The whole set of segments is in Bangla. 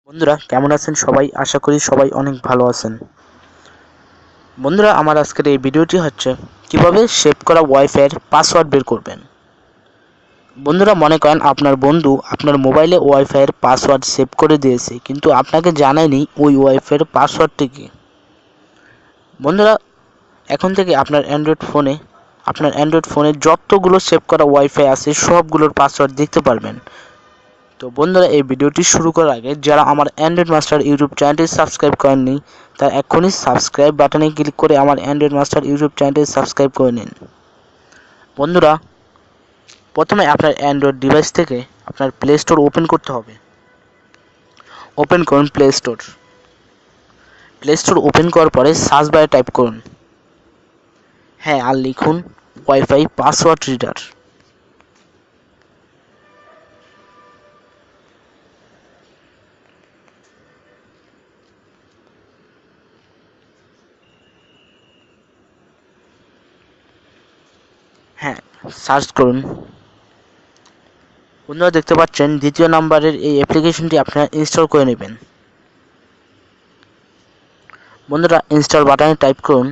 বন্ধুরা কেমন আছেন সবাই? আশা করি সবাই অনেক ভালো আছেন। বন্ধুরা আমার আজকের এই ভিডিওটি হচ্ছে কিভাবে সেভ করা ওয়াইফাইয়ের পাসওয়ার্ড বের করবেন। বন্ধুরা মনে করেন আপনার বন্ধু আপনার মোবাইলে ওয়াইফাইয়ের পাসওয়ার্ড সেভ করে দিয়েছে, কিন্তু আপনাকে জানায়নি ওই ওয়াইফাইয়ের পাসওয়ার্ডটি কী। বন্ধুরা এখন থেকে আপনার অ্যান্ড্রয়েড ফোনে যতগুলো সেভ করা ওয়াইফাই আছে সবগুলোর পাসওয়ার্ড দেখতে পারবেন। তো বন্ধুরা এই ভিডিওটি শুরু করার আগে যারা আমার অ্যান্ড্রয়েড মাস্টার ইউটিউব চ্যানেলটি সাবস্ক্রাইব করেননি তারা এক্ষুনি সাবস্ক্রাইব বাটনে ক্লিক করে আমার অ্যান্ড্রয়েড মাস্টার ইউটিউব চ্যানেলটি সাবস্ক্রাইব করে নিন। বন্ধুরা প্রথমে আপনার অ্যান্ড্রয়েড ডিভাইস থেকে আপনার প্লে স্টোর ওপেন করতে হবে। ওপেন করুন প্লে স্টোর ওপেন করার পরে সার্চ বারে টাইপ করুন আর লিখুন ওয়াইফাই পাসওয়ার্ড রিডার। সার্চ করুন। বন্ধুরা দেখতে পাচ্ছেন দ্বিতীয় নাম্বারের এই অ্যাপ্লিকেশনটি আপনারা ইনস্টল করে নেবেন। বন্ধুরা ইনস্টল বাটনে টাইপ করুন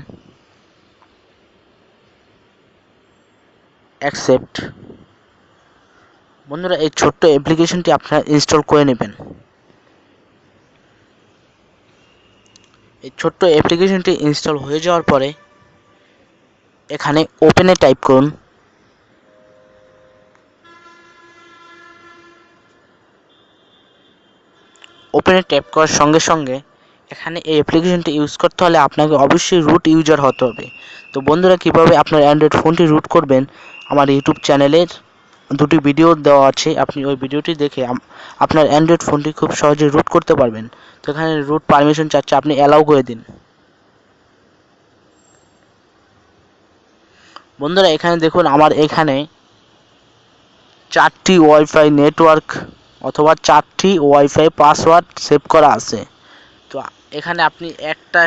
অ্যাকসেপ্ট। বন্ধুরা এই ছোট্ট অ্যাপ্লিকেশনটি আপনারা ইনস্টল করে নেবেন। এই ছোট্ট অ্যাপ্লিকেশনটি ইনস্টল হয়ে যাওয়ার পরে এখানে ওপেনে টাইপ করুন। ওপেনে ট্যাপ করার সঙ্গে সঙ্গে এখানে এই অ্যাপ্লিকেশনটি ইউজ করতে হলে আপনাকে অবশ্যই রুট ইউজার হতে হবে। তো বন্ধুরা কীভাবে আপনার অ্যান্ড্রয়েড ফোনটি রুট করবেন আমার ইউটিউব চ্যানেলের দুটি ভিডিও দেওয়া আছে, আপনি ওই ভিডিওটি দেখে আপনার অ্যান্ড্রয়েড ফোনটি খুব সহজে রুট করতে পারবেন। তো এখানে রুট পারমিশন চাচ্ছে, আপনি অ্যালাউ করে দিন। বন্ধুরা এখানে দেখুন আমার এখানে 4টি ওয়াইফাই নেটওয়ার্ক অথবা 4টি ওয়াইফাই পাসওয়ার্ড সেভ করা আছে। তো এখানে আপনি একটা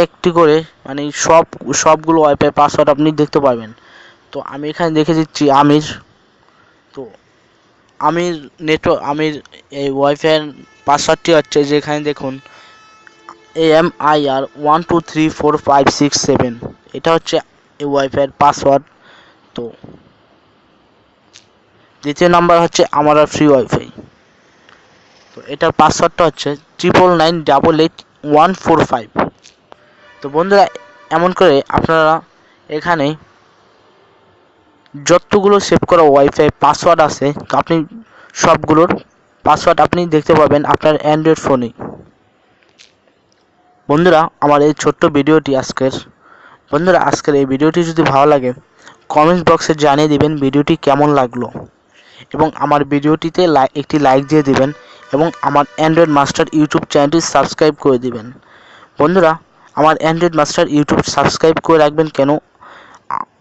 একটি করে মানে সবগুলো ওয়াইফাই পাসওয়ার্ড আপনি দেখতে পারবেন। তো আমি এখানে দেখে দিচ্ছি আমির। তো আমির এই ওয়াইফাইয়ের পাসওয়ার্ডটি হচ্ছে যে এখানে দেখুন AMIR 1234567, এটা হচ্ছে এই ওয়াইফাইয়ের পাসওয়ার্ড। তো দ্বিতীয় নাম্বার হচ্ছে আমার ফ্রি ওয়াইফাই। তো এটার পাসওয়ার্ডটা হচ্ছে 999888145। তো বন্ধুরা এমন করে আপনারা এখানে যতগুলো সেভ করা ওয়াইফাই পাসওয়ার্ড আছে আপনি সবগুলোর পাসওয়ার্ড আপনি দেখতে পাবেন আপনার অ্যান্ড্রয়েড ফোনে। বন্ধুরা আমার এই ছোট্ট ভিডিওটি আজকের এই ভিডিওটি যদি ভালো লাগে কমেন্ট বক্সে জানিয়ে দিবেন ভিডিওটি কেমন লাগলো, এবং আমার ভিডিওটিতে একটি লাইক দিয়ে দিবেন এবং আমার অ্যান্ড্রয়েড মাস্টার ইউটিউব চ্যানেলটি সাবস্ক্রাইব করে দিবেন। বন্ধুরা আমার অ্যান্ড্রয়েড মাস্টার ইউটিউব সাবস্ক্রাইব করে রাখবেন কেন,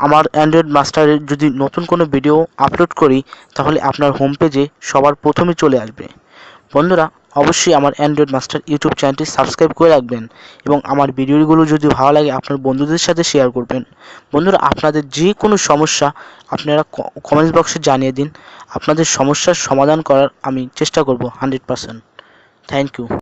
আমার অ্যান্ড্রয়েড মাস্টারের যদি নতুন কোনো ভিডিও আপলোড করি তাহলে আপনার হোম পেজে সবার প্রথমে চলে আসবে। বন্ধুরা অবশ্যই আমার অ্যান্ড্রয়েড মাস্টার ইউটিউব চ্যানেলটি সাবস্ক্রাইব করে রাখবেন এবং আমার ভিডিওগুলো যদি ভালো লাগে আপনার বন্ধুদের সাথে শেয়ার করবেন। বন্ধুরা আপনাদের যে কোনো সমস্যা আপনারা কমেন্টস বক্সে জানিয়ে দিন, আপনাদের সমস্যার সমাধান করার আমি চেষ্টা করব 100%। Thank you.